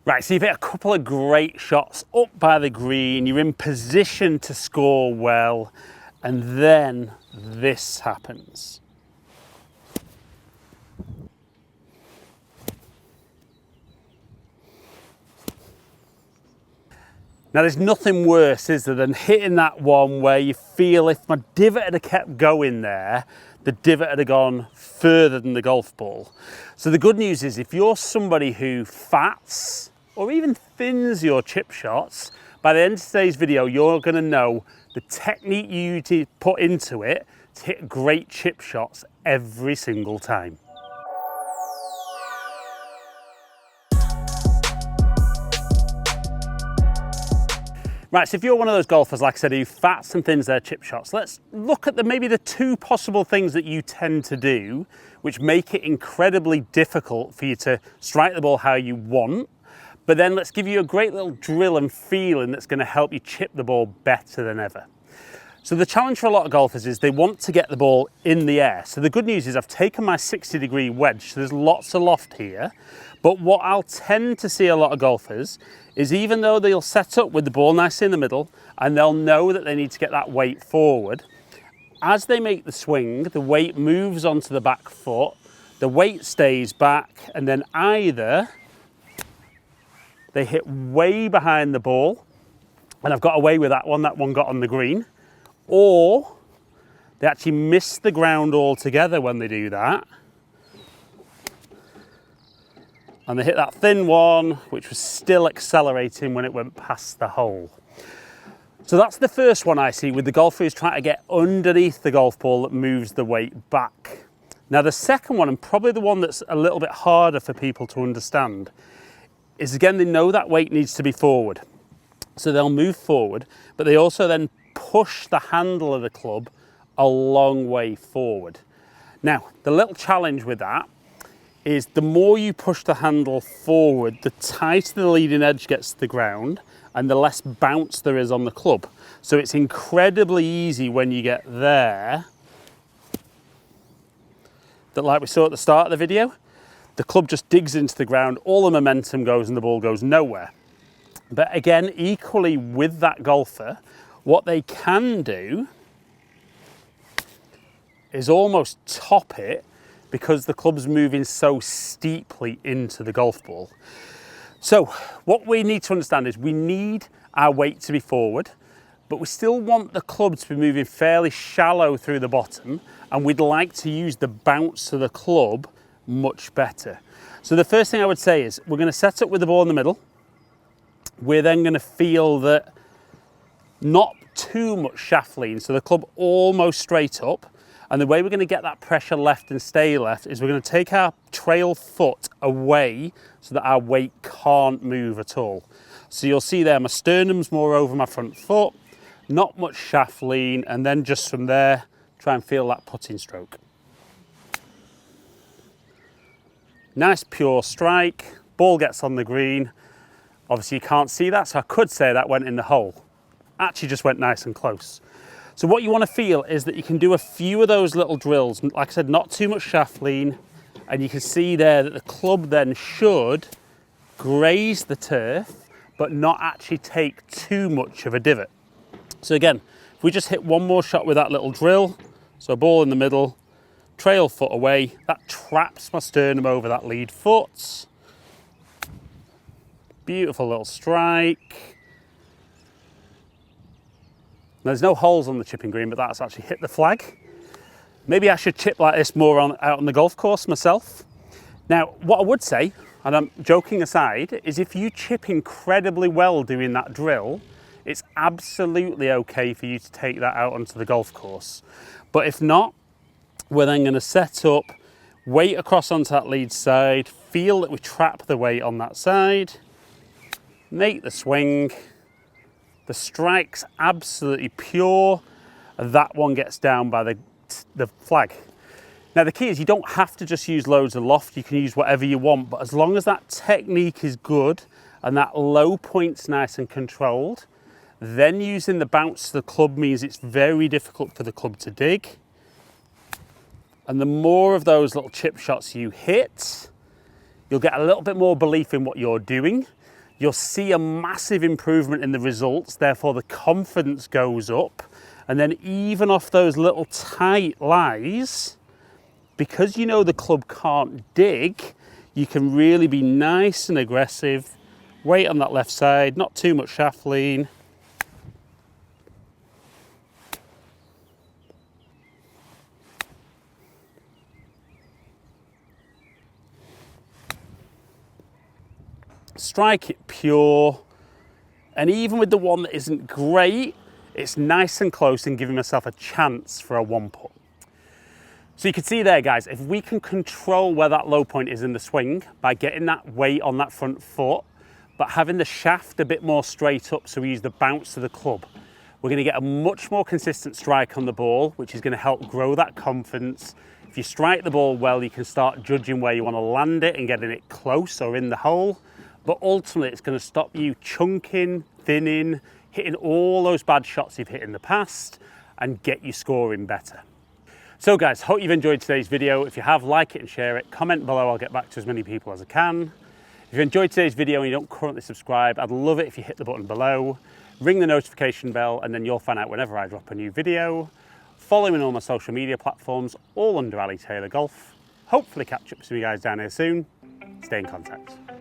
Right, so you've hit a couple of great shots up by the green, you're in position to score well, and then this happens. Now there's nothing worse, is there, than hitting that one where you feel if my divot had kept going there, the divot had gone further than the golf ball. So the good news is if you're somebody who fats or even thins your chip shots, by the end of today's video, you're gonna know the technique you need to put into it to hit great chip shots every single time. Right, so if you're one of those golfers, like I said, who fats and thins their chip shots, let's look at maybe the two possible things that you tend to do, which make it incredibly difficult for you to strike the ball how you want. But then let's give you a great little drill and feeling that's going to help you chip the ball better than ever. So the challenge for a lot of golfers is they want to get the ball in the air. So the good news is I've taken my 60-degree wedge, so there's lots of loft here. But what I'll tend to see a lot of golfers is even though they'll set up with the ball nicely in the middle and they'll know that they need to get that weight forward, as they make the swing, the weight moves onto the back foot, the weight stays back, and then either they hit way behind the ball, and I've got away with that one got on the green, or they actually miss the ground altogether when they do that, and they hit that thin one, which was still accelerating when it went past the hole. So that's the first one I see with the golfer who's trying to get underneath the golf ball that moves the weight back. Now the second one, and probably the one that's a little bit harder for people to understand, is again, they know that weight needs to be forward. So they'll move forward, but they also then push the handle of the club a long way forward. Now, the little challenge with that is the more you push the handle forward, the tighter the leading edge gets to the ground and the less bounce there is on the club. So it's incredibly easy when you get there, that like we saw at the start of the video, the club just digs into the ground, all the momentum goes and the ball goes nowhere. But again, equally with that golfer, what they can do is almost top it because the club's moving so steeply into the golf ball. So what we need to understand is we need our weight to be forward, but we still want the club to be moving fairly shallow through the bottom, and we'd like to use the bounce of the club much better. So the first thing I would say is we're going to set up with the ball in the middle. We're then going to feel that not too much shaft lean, so the club almost straight up. And the way we're going to get that pressure left and stay left is we're going to take our trail foot away so that our weight can't move at all. So you'll see there my sternum's more over my front foot, not much shaft lean, and then just from there try and feel that putting stroke. Nice pure strike, ball gets on the green. Obviously you can't see that, so I could say that went in the hole. Actually just went nice and close. So what you want to feel is that you can do a few of those little drills, like I said, not too much shaft lean, and you can see there that the club then should graze the turf, but not actually take too much of a divot. So again, if we just hit one more shot with that little drill, so ball in the middle, trail foot away, that traps my sternum over that lead foot. Beautiful little strike. Now, there's no holes on the chipping green, but that's actually hit the flag. Maybe I should chip like this more out on the golf course myself. Now, what I would say, and I'm joking aside, is if you chip incredibly well doing that drill, it's absolutely okay for you to take that out onto the golf course. But if not, we're then going to set up, weight across onto that lead side, feel that we trap the weight on that side, make the swing, the strike's absolutely pure, and that one gets down by the flag. Now the key is you don't have to just use loads of loft, you can use whatever you want, but as long as that technique is good and that low point's nice and controlled, then using the bounce to the club means it's very difficult for the club to dig. And the more of those little chip shots you hit, you'll get a little bit more belief in what you're doing. you'll see a massive improvement in the results, therefore the confidence goes up. And then even off those little tight lies, because you know the club can't dig, you can really be nice and aggressive. Weight on that left side, not too much shaft lean. Strike it pure, and even with the one that isn't great, it's nice and close and giving myself a chance for a one putt. So you can see there, guys, if we can control where that low point is in the swing by getting that weight on that front foot, but having the shaft a bit more straight up so we use the bounce of the club, we're going to get a much more consistent strike on the ball, which is going to help grow that confidence. If you strike the ball well, you can start judging where you want to land it and getting it close or in the hole. But ultimately, it's going to stop you chunking, thinning, hitting all those bad shots you've hit in the past and get you scoring better. So guys, hope you've enjoyed today's video. If you have, like it and share it. Comment below, I'll get back to as many people as I can. If you enjoyed today's video and you don't currently subscribe, I'd love it if you hit the button below, ring the notification bell, and then you'll find out whenever I drop a new video. Follow me on all my social media platforms, all under Ali Taylor Golf. Hopefully catch up with you guys down here soon. Stay in contact.